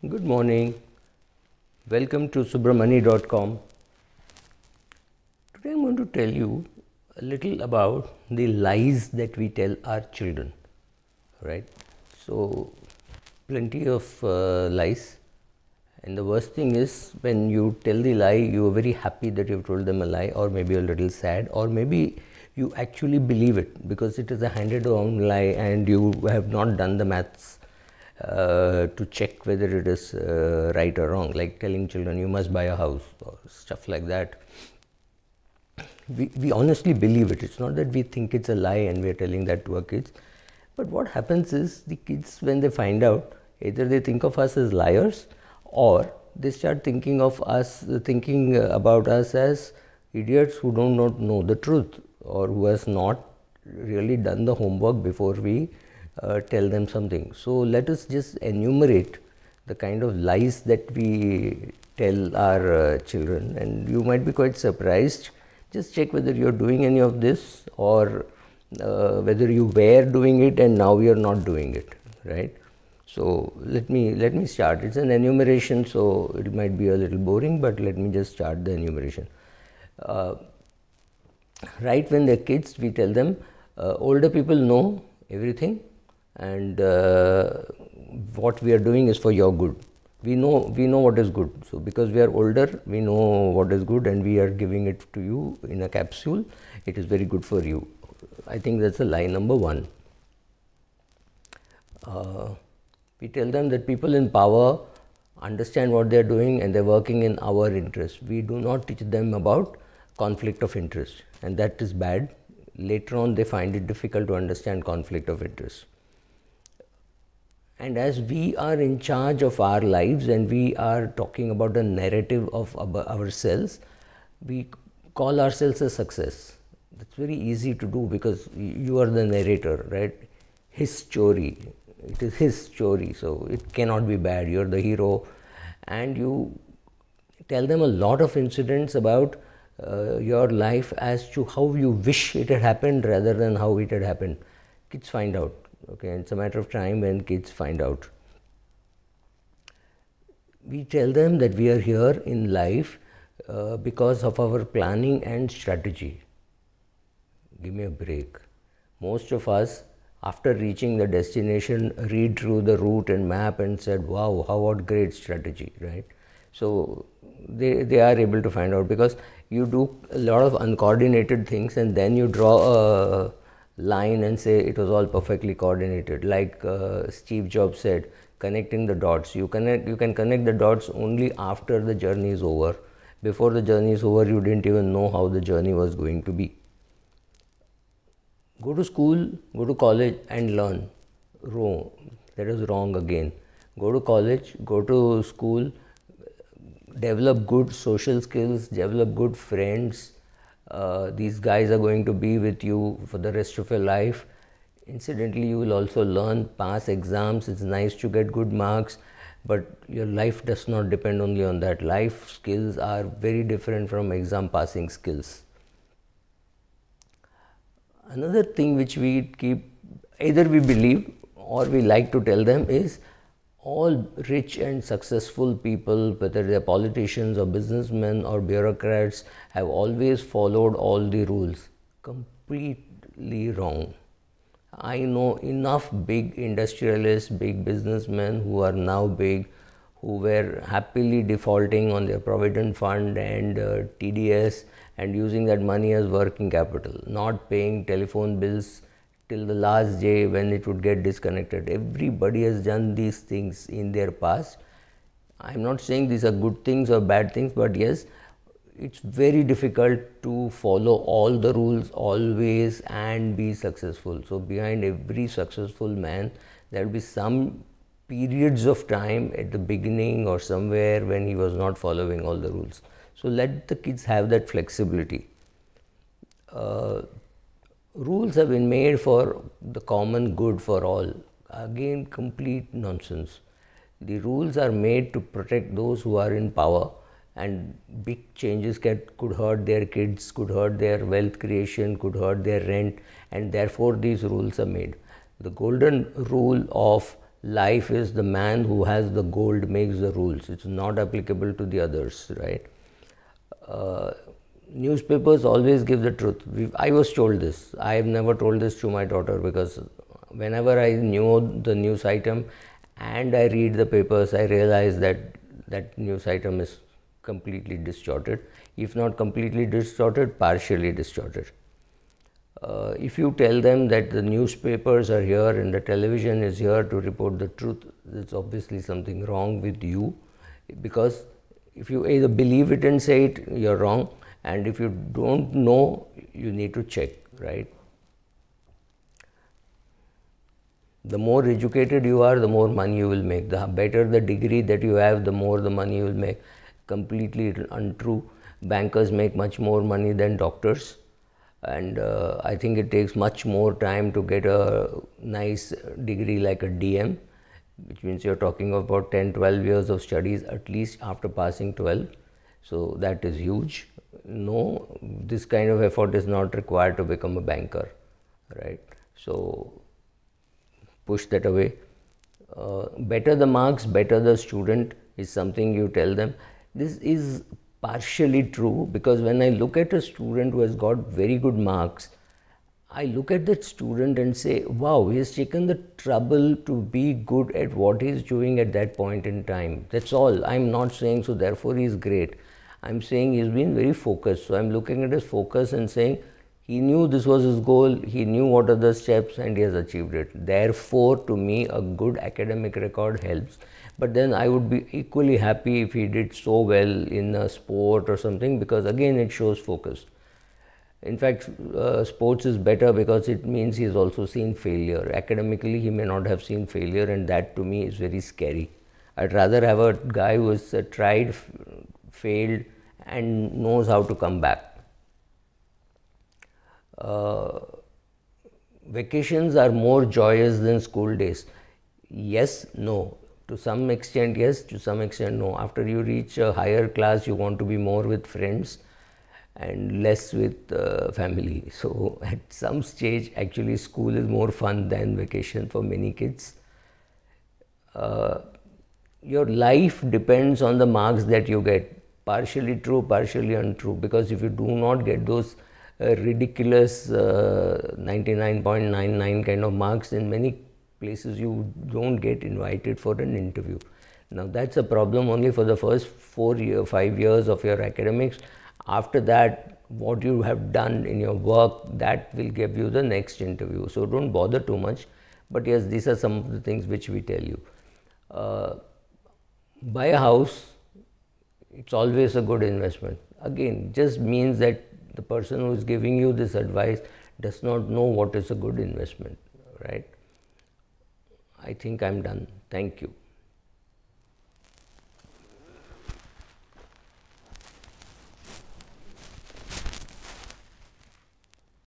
Good morning. Welcome to subramani.com. Today I'm going to tell you a little about the lies that we tell our children. Right? So, plenty of lies. And the worst thing is when you tell the lie, you are very happy that you've told them a lie, or maybe a little sad, or maybe you actually believe it because it is a handed down lie and you have not done the maths to check whether it is right or wrong, like telling children you must buy a house or stuff like that. We honestly believe it. It's not that we think it's a lie and we are telling that to our kids. But what happens is the kids, when they find out, either they think of us as liars or they start thinking of us, thinking about us as idiots who do not know the truth or who has not really done the homework before we tell them something. So let us just enumerate the kind of lies that we tell our children, and you might be quite surprised. Just check whether you are doing any of this or whether you were doing it and now you are not doing it, right? So let me start. It's an enumeration, so it might be a little boring, but let me just start the enumeration. Right when they're kids, we tell them older people know everything, and what we are doing is for your good. We know what is good. So because we are older, we know what is good, and we are giving it to you in a capsule. It is very good for you. I think that's a lie number one. We tell them that people in power understand what they are doing and they are working in our interest. We do not teach them about conflict of interest, and that is bad. Later on, they find it difficult to understand conflict of interest. And as we are in charge of our lives and we are talking about the narrative of ourselves, we call ourselves a success. That's very easy to do because you are the narrator, right? His story. It is his story, so it cannot be bad. You're the hero, and you tell them a lot of incidents about your life as to how you wish it had happened rather than how it had happened. Kids find out. Okay, it's a matter of time when kids find out. We tell them that we are here in life because of our planning and strategy. Give me a break. Most of us, after reaching the destination, read through the route and map and said, wow, what great strategy, right? So they are able to find out because you do a lot of uncoordinated things and then you draw a line and say it was all perfectly coordinated. Like Steve Jobs said, connecting the dots. You can connect the dots only after the journey is over. Before the journey is over, you didn't even know how the journey was going to be. Go to school, go to college and learn. Wrong. That is wrong again. Go to college, go to school, develop good social skills, develop good friends. These guys are going to be with you for the rest of your life. Incidentally, you will also learn, pass exams. It's nice to get good marks, but your life does not depend only on that. Life skills are very different from exam passing skills. Another thing which we keep, either we believe or we like to tell them, is all rich and successful people, whether they are politicians or businessmen or bureaucrats, have always followed all the rules. Completely wrong. I know enough big industrialists, big businessmen who are now big, who were happily defaulting on their provident fund and TDS and using that money as working capital, not paying telephone bills till the last day when it would get disconnected. Everybody has done these things in their past. I am not saying these are good things or bad things, but yes, it's very difficult to follow all the rules always and be successful. So behind every successful man, there will be some periods of time at the beginning or somewhere when he was not following all the rules. So let the kids have that flexibility. Rules have been made for the common good for all. Again, complete nonsense. The rules are made to protect those who are in power, and big changes could hurt their kids, could hurt their wealth creation, could hurt their rent, and therefore these rules are made. The golden rule of life is the man who has the gold makes the rules. It's not applicable to the others, right? Newspapers always give the truth. I was told this. I have never told this to my daughter, because whenever I knew the news item and I read the papers, I realize that that news item is completely distorted. If not completely distorted, partially distorted. If you tell them that the newspapers are here and the television is here to report the truth, there's obviously something wrong with you, because if you either believe it and say it, you're wrong, and if you don't know, you need to check, right? The more educated you are, the more money you will make. The better the degree that you have, the more the money you will make. Completely untrue. Bankers make much more money than doctors. And I think it takes much more time to get a nice degree like a DM, which means you're talking about 10-12 years of studies at least after passing 12. So that is huge. No, this kind of effort is not required to become a banker, right? So push that away. Better the marks, better the student is something you tell them. This is partially true, because when I look at a student who has got very good marks, I look at that student and say, wow, he has taken the trouble to be good at what he is doing at that point in time. That's all. I'm not saying so therefore he is great. I'm saying he's been very focused. So I'm looking at his focus and saying he knew this was his goal, he knew what are the steps, and he has achieved it. Therefore, to me, a good academic record helps. But then I would be equally happy if he did so well in a sport or something, because again it shows focus. In fact, sports is better because it means he has also seen failure. Academically, he may not have seen failure, and that to me is very scary. I'd rather have a guy who has tried, failed, and knows how to come back. Vacations are more joyous than school days. Yes, no. To some extent, yes. To some extent, no. After you reach a higher class, you want to be more with friends and less with family. So at some stage, actually, school is more fun than vacation for many kids. Your life depends on the marks that you get. Partially true, partially untrue. Because if you do not get those ridiculous 99.99 kind of marks, in many places you don't get invited for an interview. Now that's a problem only for the first 5 years of your academics. After that, what you have done in your work, that will give you the next interview. So don't bother too much. But yes, these are some of the things which we tell you. Buy a house, it's always a good investment. Again, just means that the person who is giving you this advice does not know what is a good investment, right? I think I'm done. Thank you.